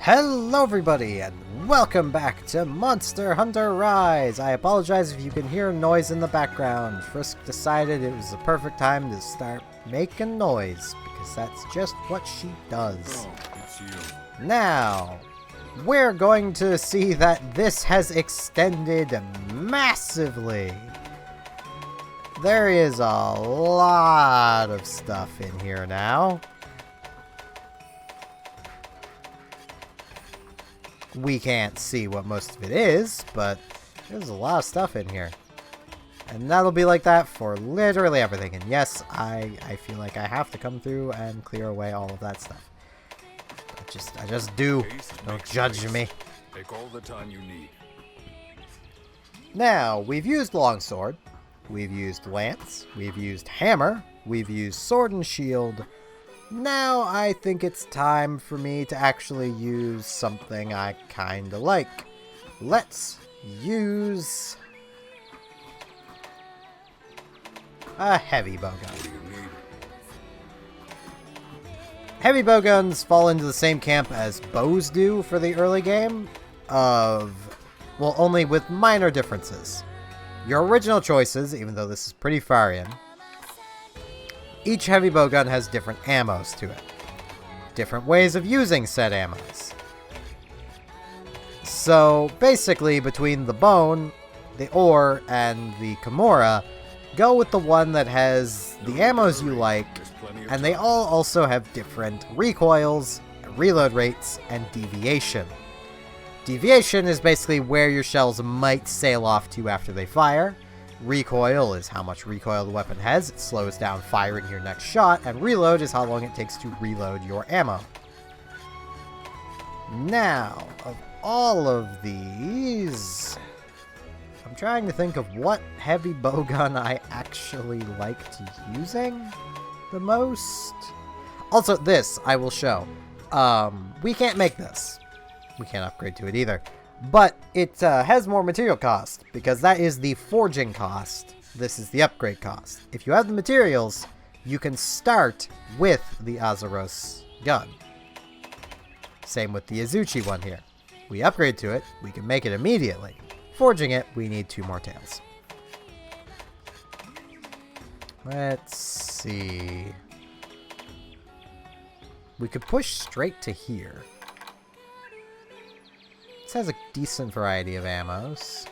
Hello everybody, and welcome back to Monster Hunter Rise! I apologize if you can hear noise in the background. Frisk decided it was the perfect time to start making noise, because that's just what she does. Now, we're going to see that this has extended massively. There is a lot of stuff in here now. We can't see what most of it is, but there's a lot of stuff in here. And that'll be like that for literally everything. And yes, I feel like I have to come through and clear away all of that stuff. I just do. Don't judge me. Take all the time you need. Now, we've used longsword, we've used lance, we've used hammer, we've used sword and shield. Now I think it's time for me to actually use something I kinda like. Let's use a heavy bowgun. Heavy bowguns fall into the same camp as bows do for the early game, well, only with minor differences. Your original choices, even though this is pretty far in, each heavy bowgun has different ammos to it. Different ways of using said ammos. So, basically, between the bone, the ore, and the Kimura, go with the one that has the ammos you like, and they all also have different recoils, reload rates, and deviation. Deviation is basically where your shells might sail off to after they fire. Recoil is how much recoil the weapon has. It slows down firing your next shot, and reload is how long it takes to reload your ammo. Now, of all of these, I'm trying to think of what heavy bowgun I actually liked using the most. Also, this I will show. We can't make this. We can't upgrade to it either. But it has more material cost, because that is the forging cost. This is the upgrade cost. If you have the materials, you can start with the Azuros gun. Same with the Azuchi one here. We upgrade to it, we can make it immediately. Forging it, we need 2 more tails. Let's see. We could push straight to here. This has a decent variety of ammos.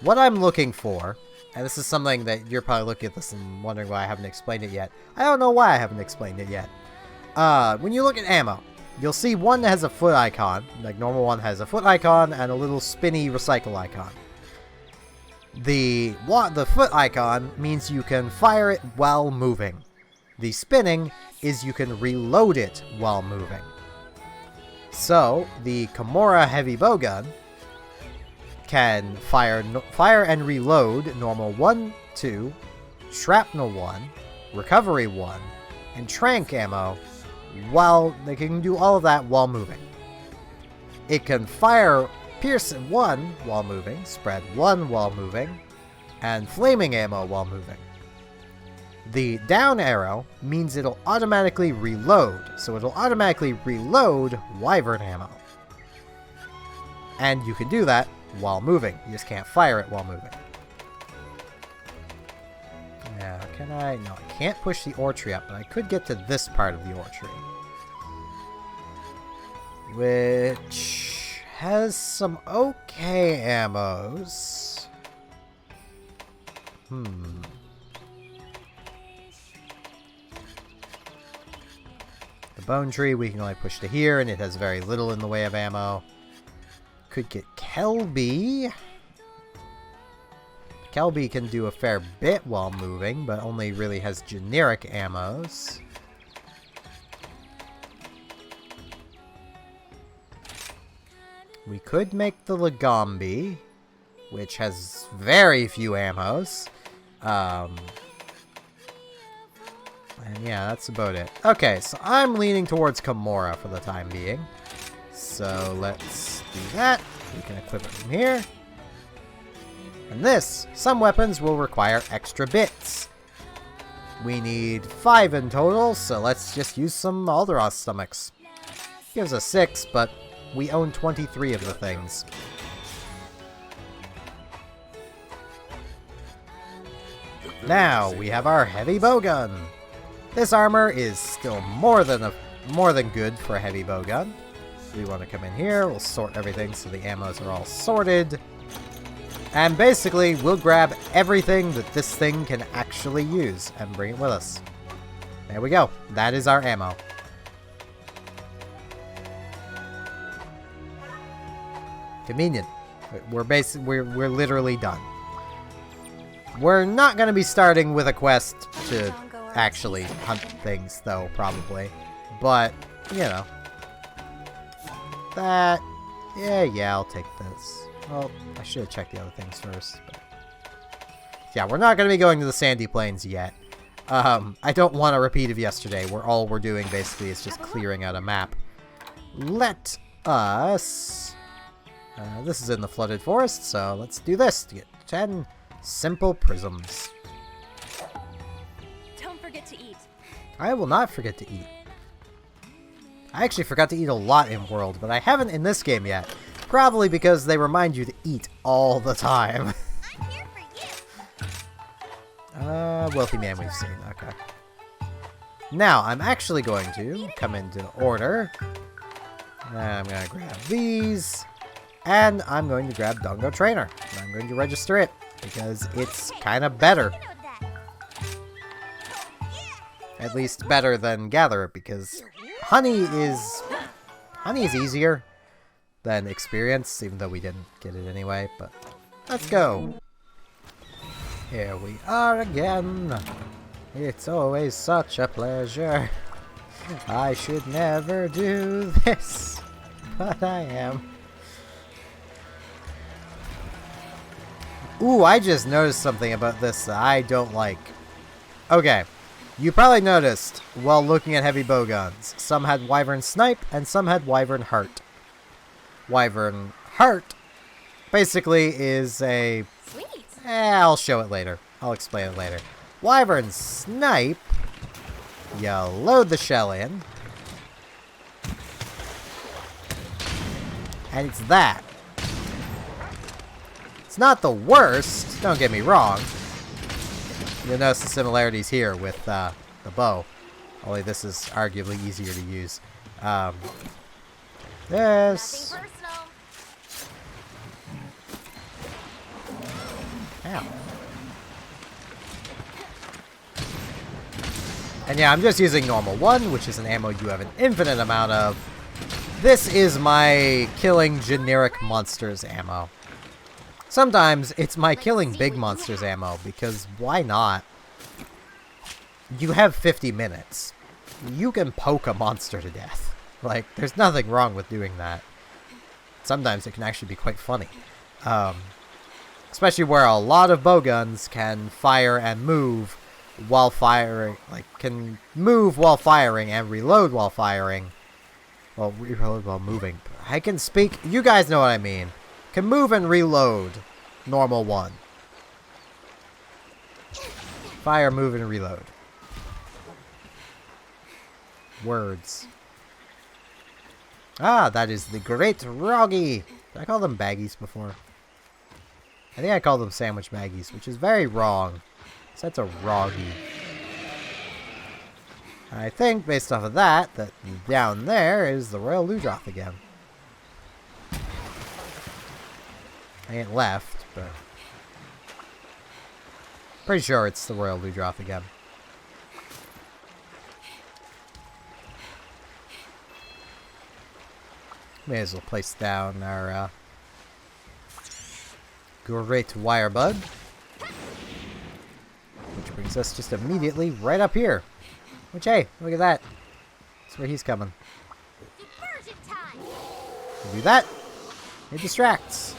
What I'm looking for, and this is something that you're probably looking at this and wondering why I haven't explained it yet. I don't know why I haven't explained it yet. When you look at ammo, you'll see one that has a foot icon, like normal one has a foot icon and a little spinny recycle icon. The foot icon means you can fire it while moving. The spinning is you can reload it while moving. So, the Kimura heavy bowgun can fire and reload normal 1, 2, shrapnel 1, recovery 1, and trank ammo while they can do all of that while moving. It can fire pierce 1 while moving, spread 1 while moving, and flaming ammo while moving. The down arrow means it'll automatically reload, so it'll automatically reload wyvern ammo. And you can do that while moving, you just can't fire it while moving. Now, can I? No, I can't push the ore tree up, but I could get to this part of the ore tree. Which has some okay ammos. Bone tree we can only push to here, and it has very little in the way of ammo. Could get Kelby. Kelby can do a fair bit while moving, but only really has generic ammos. We could make the Lagombi, which has very few ammos. And yeah, that's about it. Okay, so I'm leaning towards Kimura for the time being. So let's do that. We can equip it from here. And this, some weapons will require extra bits. We need 5 in total, so let's just use some Alderos stomachs. Gives us 6, but we own 23 of the things. Now we have our heavy bowgun. This armor is still more than good for a heavy bowgun. We want to come in here, we'll sort everything so the ammos are all sorted. And basically, we'll grab everything that this thing can actually use and bring it with us. There we go. That is our ammo. Convenient. We're literally done. We're not going to be starting with a quest to actually hunt things, though, probably. But, you know. That... Yeah, I'll take this. Well, I should have checked the other things first. But... yeah, we're not going to be going to the Sandy Plains yet. I don't want a repeat of yesterday, where all we're doing, basically, is just clearing out a map. Let us... this is in the flooded forest, so let's do this to get 10 simple prisms. Don't forget to eat. I will not forget to eat. I actually forgot to eat a lot in World, but I haven't in this game yet. Probably because they remind you to eat all the time. I'm here for you. Wealthy man we've seen. Okay. Now, I'm actually going to come into order. And I'm going to grab these. And I'm going to grab Dongo Trainer. And I'm going to register it, because it's kind of better. At least better than Gatherer, because honey is easier than experience, even though we didn't get it anyway, but let's go. Here we are again. It's always such a pleasure. I should never do this, but I am. Ooh, I just noticed something about this that I don't like. Okay, you probably noticed while looking at heavy bowguns, some had Wyvern Snipe and some had Wyvern Heart. Wyvern Heart basically is a... Sweet. I'll show it later. I'll explain it later. Wyvern Snipe, you load the shell in, and it's that. It's not the worst, don't get me wrong. You'll notice the similarities here with the bow. Only this is arguably easier to use. This... Nothing personal. Ow. And yeah, I'm just using normal 1, which is an ammo you have an infinite amount of. This is my killing generic monsters ammo. Sometimes it's my killing big monsters ammo, because why not? You have 50 minutes. You can poke a monster to death. Like, there's nothing wrong with doing that. Sometimes it can actually be quite funny. Especially where a lot of bowguns can fire and move while firing. Like, can move while firing and reload while firing. Well, reload while moving. I can speak. You guys know what I mean. Can move and reload. Normal 1. Fire, move, and reload. Words. Ah, that is the Great Roggy. Did I call them baggies before? I think I called them sandwich baggies, which is very wrong. So that's a Roggy. I think, based off of that down there is the Royal Ludroth again. I ain't left, but... pretty sure it's the Royal Ludroth again. May as well place down our Great Wirebug. Which brings us just immediately right up here. Which, hey, look at that. That's where he's coming. We'll do that. It distracts.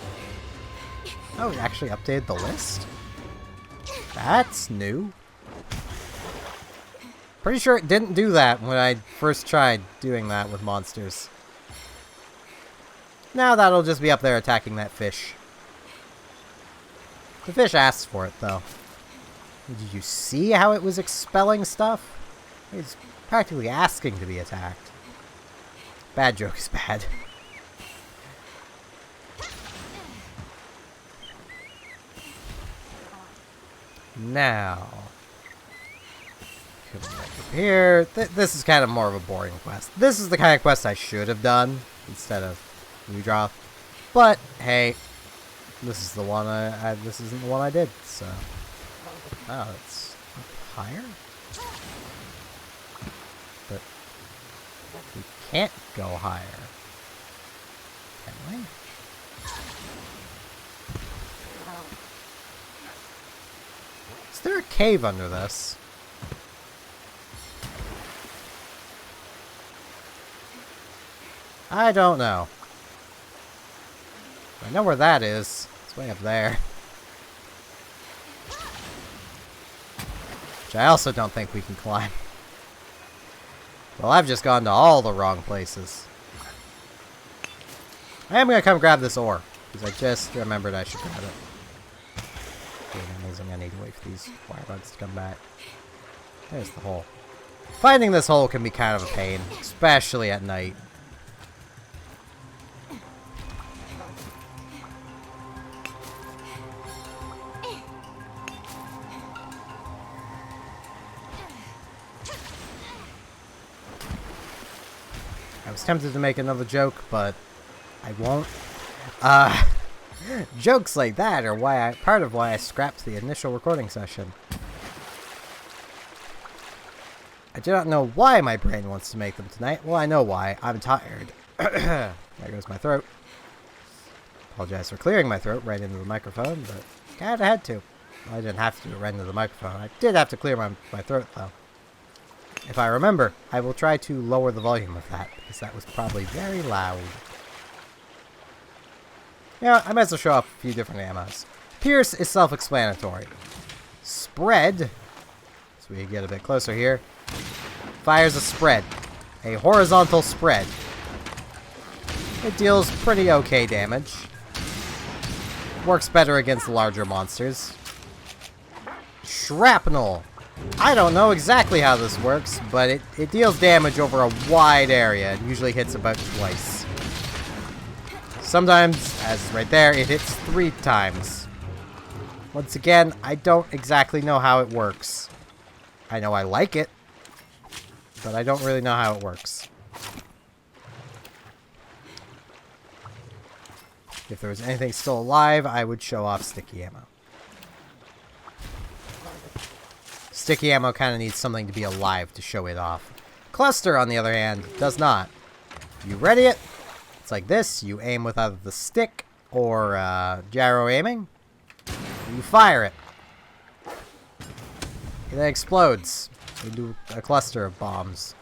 Oh, it actually updated the list? That's new. Pretty sure it didn't do that when I first tried doing that with monsters. Now that'll just be up there attacking that fish. The fish asks for it, though. Did you see how it was expelling stuff? It's practically asking to be attacked. Bad joke is bad. Now, come back up here. This is kind of more of a boring quest. This is the kind of quest I should have done instead of new draw. But hey, this is the one this isn't the one I did. So, oh, it's up higher. But we can't go higher, can we? Is there a cave under this? I don't know. I know where that is. It's way up there. Which I also don't think we can climb. Well, I've just gone to all the wrong places. I am gonna come grab this ore, because I just remembered I should grab it. Okay, amazing. I need to wait for these wire bugs to come back. There's the hole. Finding this hole can be kind of a pain, especially at night. I was tempted to make another joke, but I won't. Jokes like that are part of why I scrapped the initial recording session. I do not know why my brain wants to make them tonight. Well, I know why. I'm tired. There goes my throat. Apologize for clearing my throat right into the microphone, but kinda had to. Well, I didn't have to do it right into the microphone. I did have to clear my throat, though. If I remember, I will try to lower the volume of that, because that was probably very loud. Yeah, I might as well show off a few different ammos. Pierce is self-explanatory. Spread, so we can get a bit closer here, fires a spread. A horizontal spread. It deals pretty okay damage. Works better against larger monsters. Shrapnel. I don't know exactly how this works, but it deals damage over a wide area. It usually hits about twice. Sometimes, as right there, it hits 3 times. Once again, I don't exactly know how it works. I know I like it, but I don't really know how it works. If there was anything still alive, I would show off sticky ammo. Sticky ammo kind of needs something to be alive to show it off. Cluster, on the other hand, does not. You ready it? It's like this. You aim with either the stick or gyro aiming. You fire it. It then explodes into a cluster of bombs.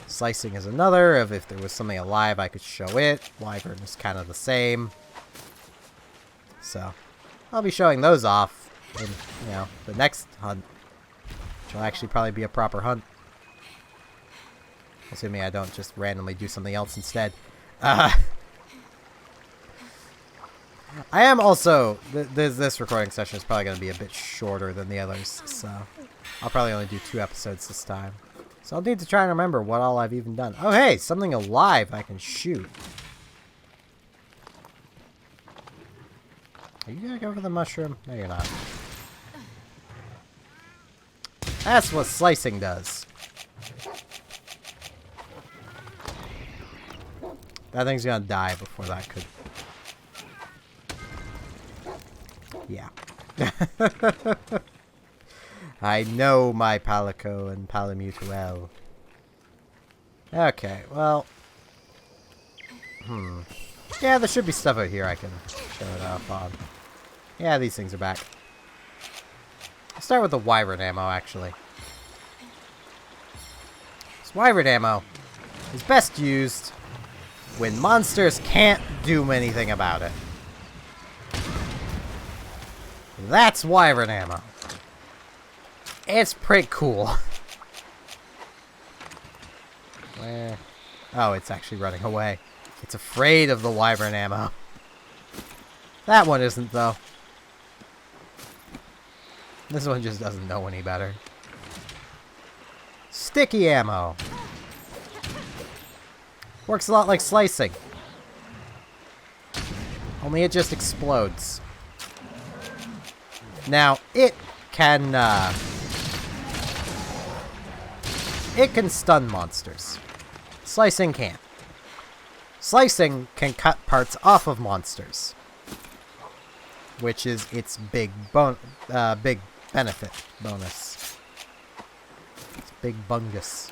Slicing is another. If there was something alive, I could show it. Wyvern is kind of the same. So, I'll be showing those off in, you know, the next hunt. Which will actually probably be a proper hunt. Assuming I don't just randomly do something else instead. I am also... this recording session is probably going to be a bit shorter than the others. So, I'll probably only do 2 episodes this time. So I'll need to try and remember what all I've even done. Oh, hey! Something alive I can shoot. Are you gonna go for the mushroom? No, you're not. That's what slicing does. That thing's gonna die before that could... Yeah. I know my Palico and Palamute well. Okay, well... Yeah, there should be stuff out here I can show it off on. Yeah, these things are back. I'll start with the Wyvern ammo, actually. This Wyvern ammo is best used when monsters can't do anything about it. That's Wyvern ammo. It's pretty cool. Where? Oh, it's actually running away. It's afraid of the Wyvern ammo. That one isn't, though. This one just doesn't know any better. Sticky ammo. Works a lot like slicing. Only it just explodes. Now, it can stun monsters. Slicing can't. Slicing can cut parts off of monsters, which is its big benefit bonus. It's big bungus.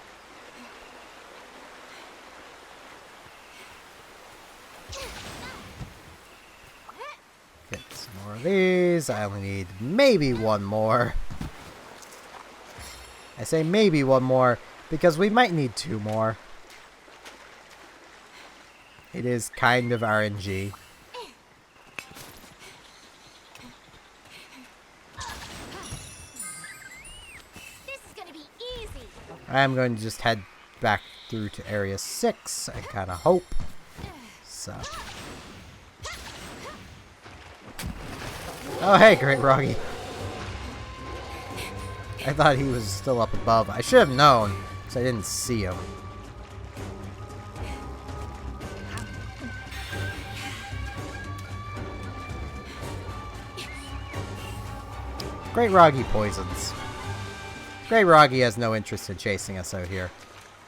Get some more of these. I only need maybe one more. I say maybe one more because we might need two more. It is kind of RNG. This is gonna be easy. I'm going to just head back through to Area 6, I kind of hope. So. Oh, hey, Great Roggy. I thought he was still up above. I should have known, because I didn't see him. Great Roggy poisons. Great Roggy has no interest in chasing us out here,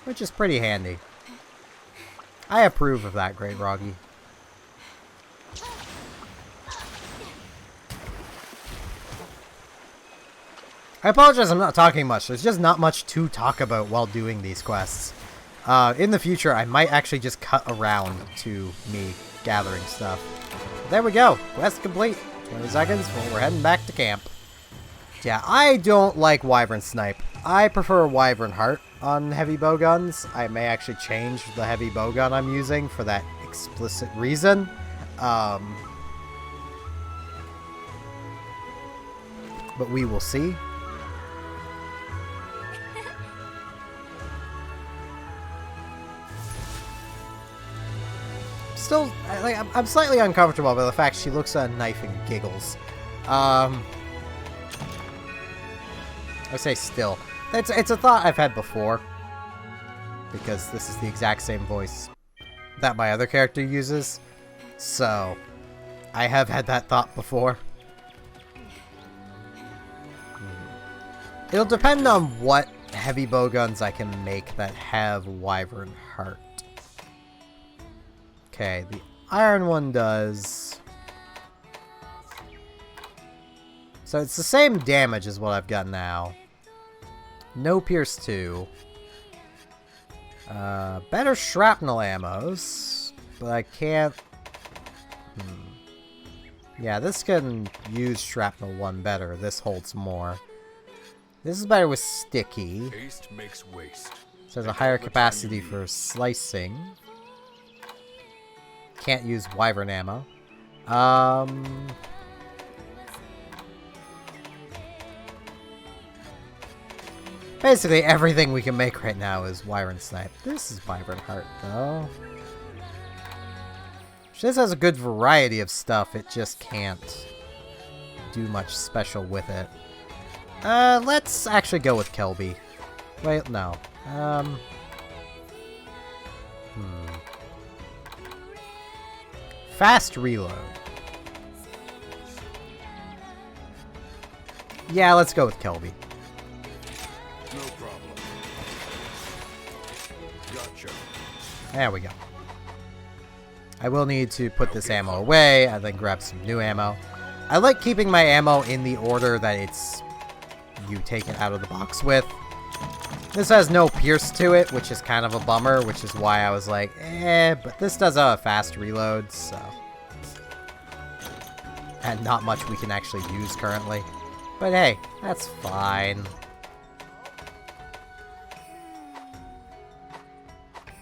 which is pretty handy. I approve of that, Great Roggy. I apologize, I'm not talking much. There's just not much to talk about while doing these quests. In the future, I might actually just cut around to me gathering stuff. There we go. Quest complete. 20 seconds. Well, we're heading back to camp. Yeah, I don't like Wyvern Snipe. I prefer Wyvern Heart on heavy bowguns. I may actually change the heavy bowgun I'm using for that explicit reason. But we will see. Still, I'm slightly uncomfortable by the fact she looks at a knife and giggles. I say still. It's a thought I've had before. Because this is the exact same voice that my other character uses. So, I have had that thought before. It'll depend on what heavy bowguns I can make that have Wyvern Heart. Okay, the iron one does. So it's the same damage as what I've got now. No Pierce 2. Better shrapnel ammos, but I can't. Yeah, this can use shrapnel 1 better. This holds more. This is better with sticky. Haste makes waste. It has a higher capacity for slicing. Can't use wyvern ammo. Basically, everything we can make right now is Wyvern Snipe. This is Wyvern Heart, though. This has a good variety of stuff, it just can't do much special with it. Let's actually go with Kelby. Wait, no. Fast reload. Yeah, let's go with Kelby. No problem. Gotcha. There we go. I will need to put this ammo away, and then grab some new ammo. I like keeping my ammo in the order that it's you take it out of the box with. This has no pierce to it, which is kind of a bummer, which is why I was like, but this does a fast reload, so. And not much we can actually use currently. But hey, that's fine.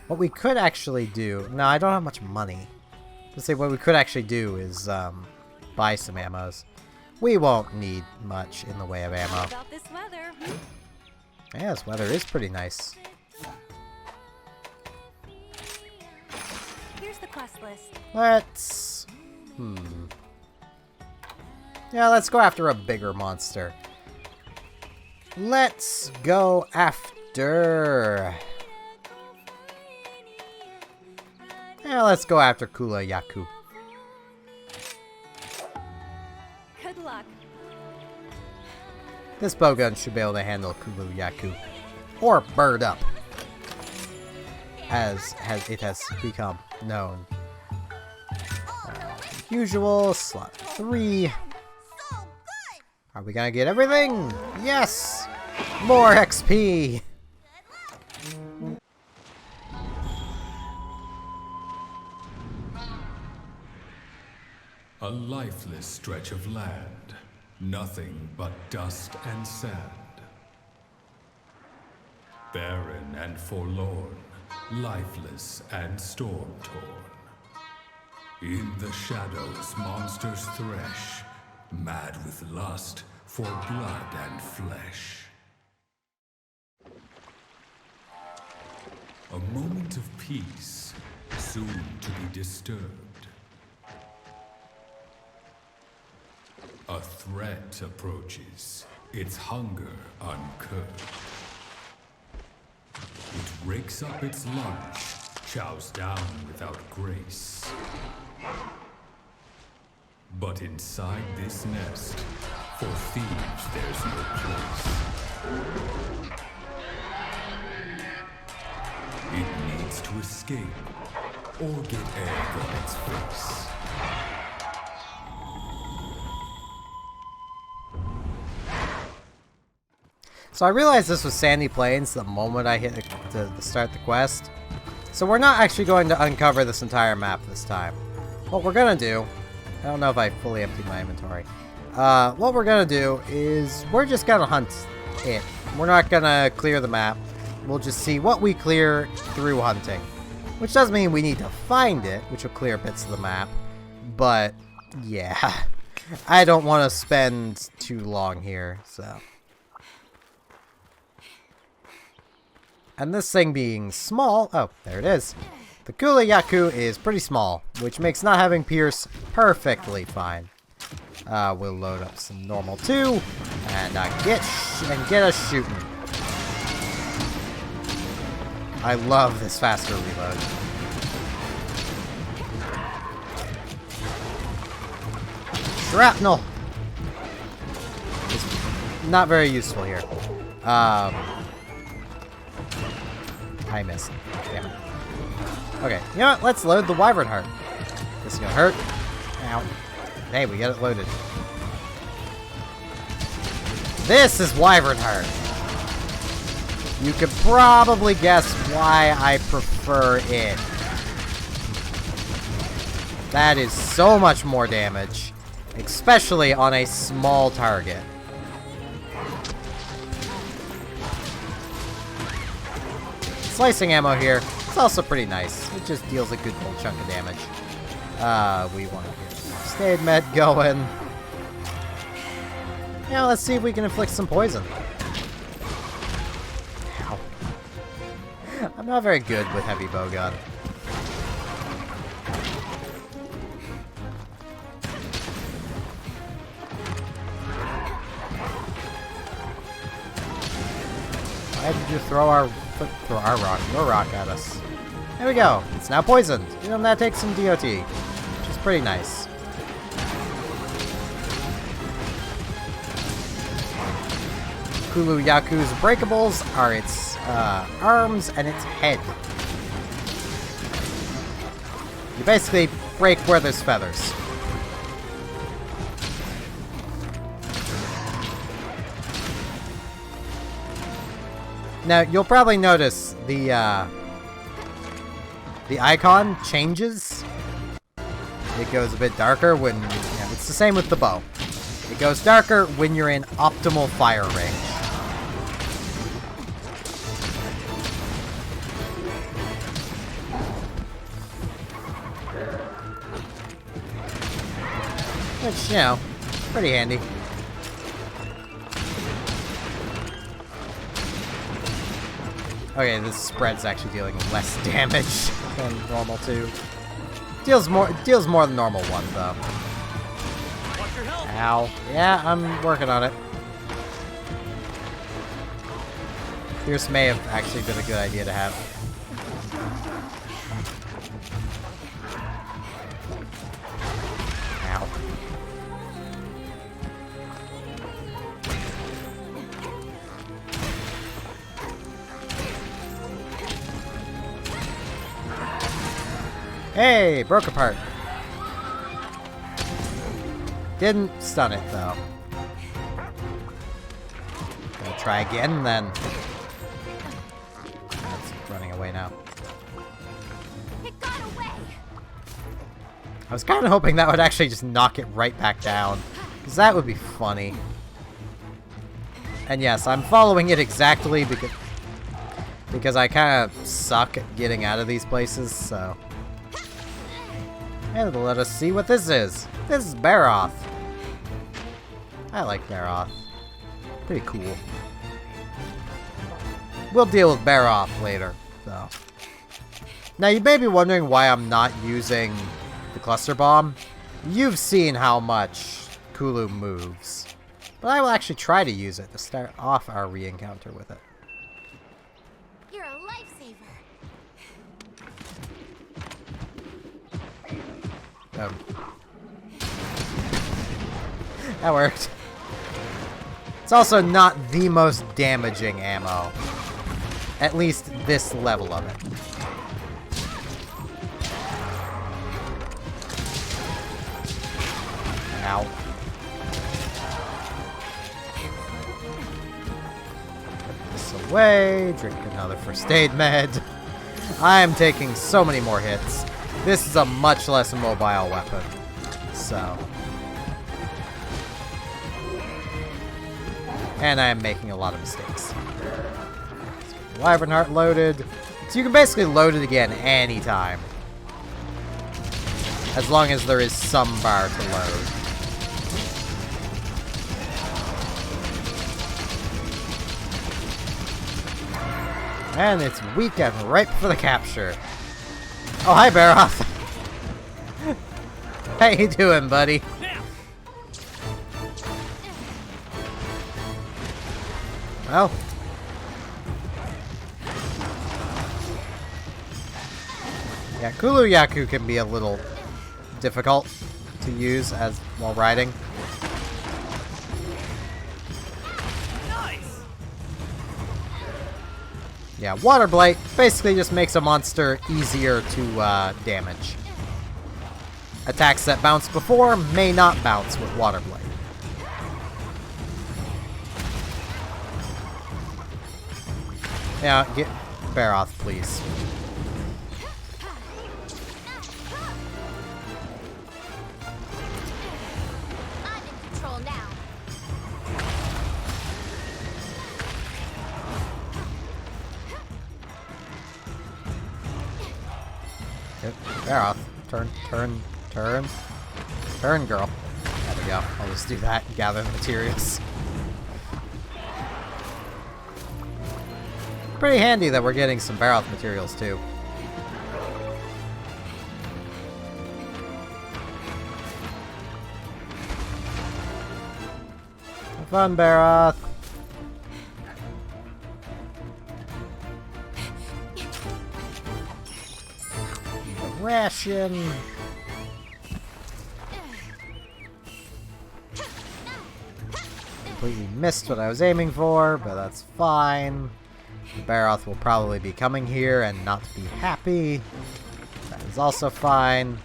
What we could actually do... No, I don't have much money. Let's say what we could actually do is buy some ammos. We won't need much in the way of ammo. About this weather. Yeah, this weather is pretty nice. Here's the quest list. Let's... Yeah, let's go after a bigger monster. Let's go after... Yeah, let's go after Kula Yaku. Good luck. This bowgun should be able to handle Kulu Yaku. Or Bird Up. As it has become known. Usual, slot 3. Are we gonna get everything? Yes! More XP! A lifeless stretch of land. Nothing but dust and sand. Barren and forlorn. Lifeless and storm-torn. In the shadows, monsters thresh, mad with lust for blood and flesh. A moment of peace, soon to be disturbed. A threat approaches, its hunger uncurbed. It rakes up its lunch, chows down without grace. But inside this nest, for thieves there's no place. It needs to escape, or get egg on its face. So I realized this was Sandy Plains the moment I hit to start the quest. So we're not actually going to uncover this entire map this time. What we're gonna do, I don't know if I fully emptied my inventory. What we're gonna do is we're just gonna hunt it. We're not gonna clear the map. We'll just see what we clear through hunting. Which does mean we need to find it, which will clear bits of the map. But, yeah. I don't want to spend too long here, so... And this thing being small... Oh, there it is. The Kula Yaku is pretty small, which makes not having Pierce perfectly fine. We'll load up some normal too, and get us shooting. I love this faster reload. Shrapnel! It's not very useful here. I missed. Damn it. Okay, you know what? Let's load the Wyvern Heart. This is gonna hurt. Ow. Hey, we got it loaded. This is Wyvern Heart. You could probably guess why I prefer it. That is so much more damage, especially on a small target. Slicing ammo here. It's also pretty nice. It just deals a good full chunk of damage. We want to get first aid med going. Now let's see if we can inflict some poison. Ow. I'm not very good with heavy bowgun. Why did you throw your rock at us? There we go. It's now poisoned. You know, that takes some DOT, which is pretty nice. Kulu Yaku's breakables are its arms and its head. You basically break where there's feathers. Now, you'll probably notice the icon changes. It goes a bit darker when... Yeah, it's the same with the bow. It goes darker when you're in optimal fire range. Which, you know, pretty handy. Okay, this spread's actually dealing less damage than normal too. Deals more than normal one though. Ow. Yeah, I'm working on it. Pierce may have actually been a good idea to have. Hey, broke apart. Didn't stun it though. Gonna try again then. That's running away now. It got away. I was kind of hoping that would actually just knock it right back down, because that would be funny. And yes, I'm following it exactly because I kind of suck at getting out of these places, so. And let us see what this is. This is Baroth. I like Baroth. Pretty cool. We'll deal with Baroth later, though. Now, you may be wondering why I'm not using the Cluster Bomb. You've seen how much Kulu moves. But I will actually try to use it to start off our re-encounter with it. You're a lifesaver. That worked. It's also not the most damaging ammo. At least this level of it. Ow. Put this away. Drink another first aid med. I am taking so many more hits. This is a much less mobile weapon. So. And I am making a lot of mistakes. Wyvern Heart loaded. So you can basically load it again anytime. As long as there is some bar to load. And it's weak and ripe for the capture. Oh, hi, Baroth. How you doing, buddy? Well. Yeah, Kulu Yaku can be a little difficult to use as while riding. Nice. Yeah, Water Blight basically just makes a monster easier to damage. Attacks that bounced before may not bounce with Water Blight. Yeah, get Baroth, please. I'm in control now. Yep. Baroth. Turn, girl. There we go. I'll just do that and gather the materials. Pretty handy that we're getting some Baroth materials too. Have fun, Baroth. Ration. Completely missed what I was aiming for, but that's fine. The Baroth will probably be coming here and not be happy. That is also fine.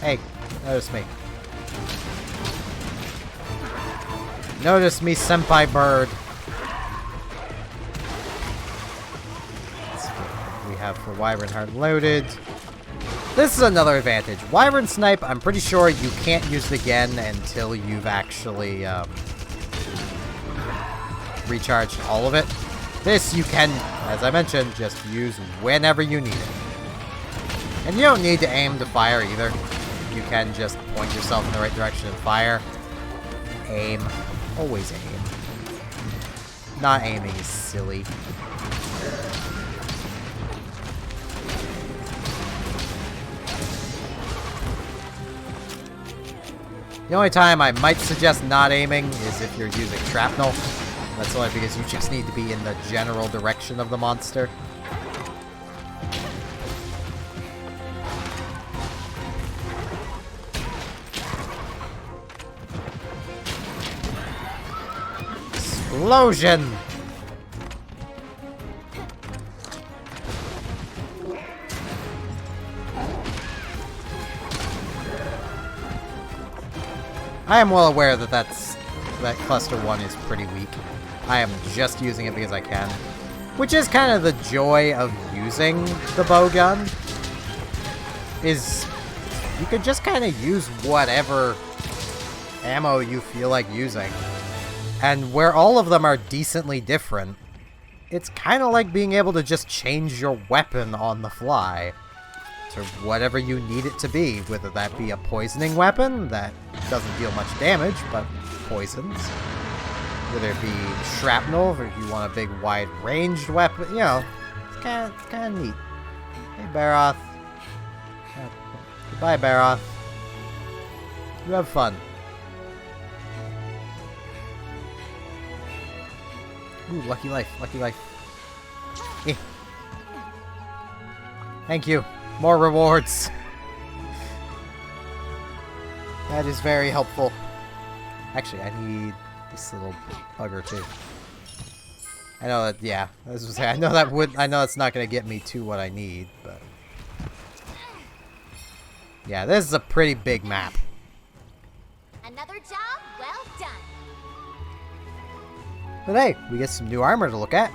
Hey, notice me. Notice me, Senpai Bird. Let's see what we have for Wyvern Heart loaded. This is another advantage. Wyvern Snipe, I'm pretty sure you can't use it again until you've actually recharged all of it. This you can, as I mentioned, just use whenever you need it. And you don't need to aim to fire either. You can just point yourself in the right direction and fire. Aim. Always aim. Not aiming is silly. The only time I might suggest not aiming is if you're using shrapnel. That's only because you just need to be in the general direction of the monster. Explosion! I am well aware that that cluster 1 is pretty weak. I am just using it because I can. Which is kind of the joy of using the bow gun. Is you could just kind of use whatever ammo you feel like using. And where all of them are decently different, it's kind of like being able to just change your weapon on the fly to whatever you need it to be, whether that be a poisoning weapon that doesn't deal much damage, but poisons. Whether it be shrapnel, or if you want a big wide-ranged weapon, you know, it's kind of neat. Hey, Baroth. Goodbye, Baroth. You have fun. Ooh, lucky life, lucky life. Eh. Thank you. More rewards. That is very helpful. Actually, I need this little bugger too. I know that, yeah. I was gonna say, I know it's not gonna get me to what I need, but yeah, this is a pretty big map. Another job well done. But hey, we get some new armor to look at.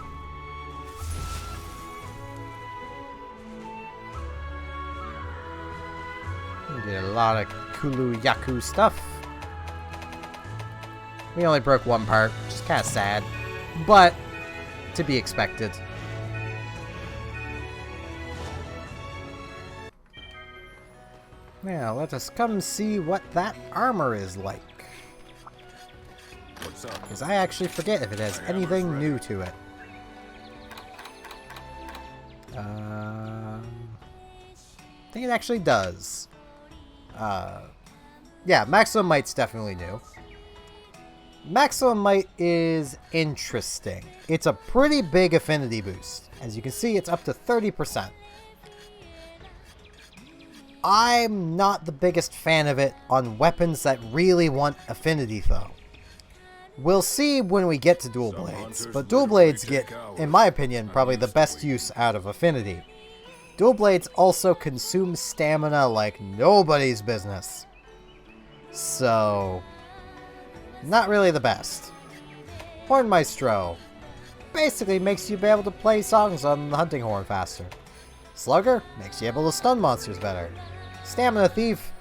We did a lot of Kulu Yaku stuff. We only broke one part, which is kind of sad, but to be expected. Now, let us come see what that armor is like. What's up? Because I actually forget if it has anything new to it. I think it actually does. Yeah, Maximum Might's definitely new. Maximum Might is interesting. It's a pretty big affinity boost. As you can see, it's up to 30%. I'm not the biggest fan of it on weapons that really want affinity, though. We'll see when we get to dual blades, but dual blades get, in my opinion, probably the best use out of affinity. Dual blades also consume stamina like nobody's business. So, not really the best. Horn Maestro basically makes you be able to play songs on the hunting horn faster. Slugger makes you able to stun monsters better. Stamina Thief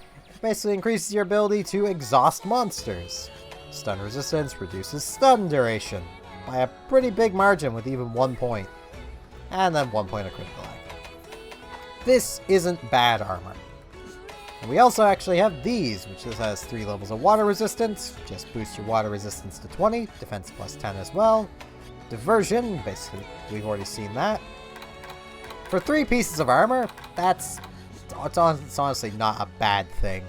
basically increases your ability to exhaust monsters. Stun resistance reduces stun duration by a pretty big margin with even 1 point. And then 1 point of critical eye. This isn't bad armor. And we also actually have these, which just has 3 levels of water resistance. Just boost your water resistance to 20, defense plus 10 as well. Diversion, basically, we've already seen that. For 3 pieces of armor, it's honestly not a bad thing.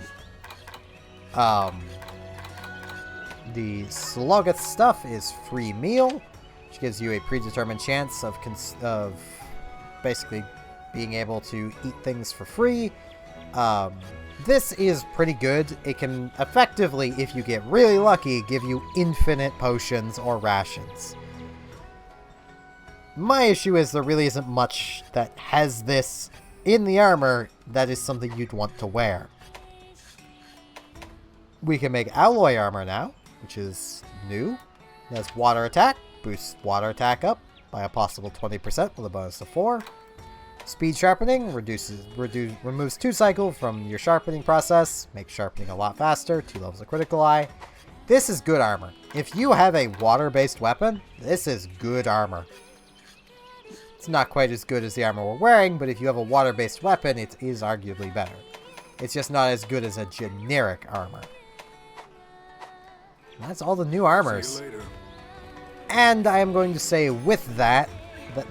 The Sluggoth stuff is free meal, which gives you a predetermined chance of basically being able to eat things for free. This is pretty good. It can effectively, if you get really lucky, give you infinite potions or rations. My issue is there really isn't much that has this in the armor that is something you'd want to wear. We can make alloy armor now, which is new. It has water attack, boosts water attack up by a possible 20% with a bonus of 4. Speed sharpening removes 2 cycle from your sharpening process, makes sharpening a lot faster, 2 levels of critical eye. This is good armor. If you have a water-based weapon, this is good armor. It's not quite as good as the armor we're wearing, but if you have a water-based weapon, it is arguably better. It's just not as good as a generic armor. And that's all the new armors. See you later. And I am going to say with that,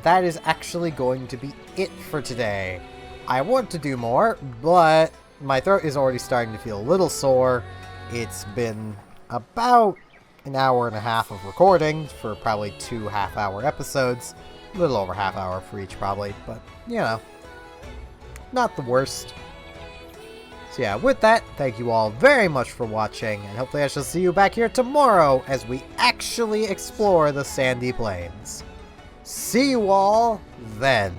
that is actually going to be it for today. I want to do more, but my throat is already starting to feel a little sore. It's been about an hour and a half of recording for probably 2 half-hour episodes. A little over half hour for each probably, but you know, not the worst. So yeah, with that, thank you all very much for watching, and hopefully I shall see you back here tomorrow as we actually explore the Sandy Plains. See you all then.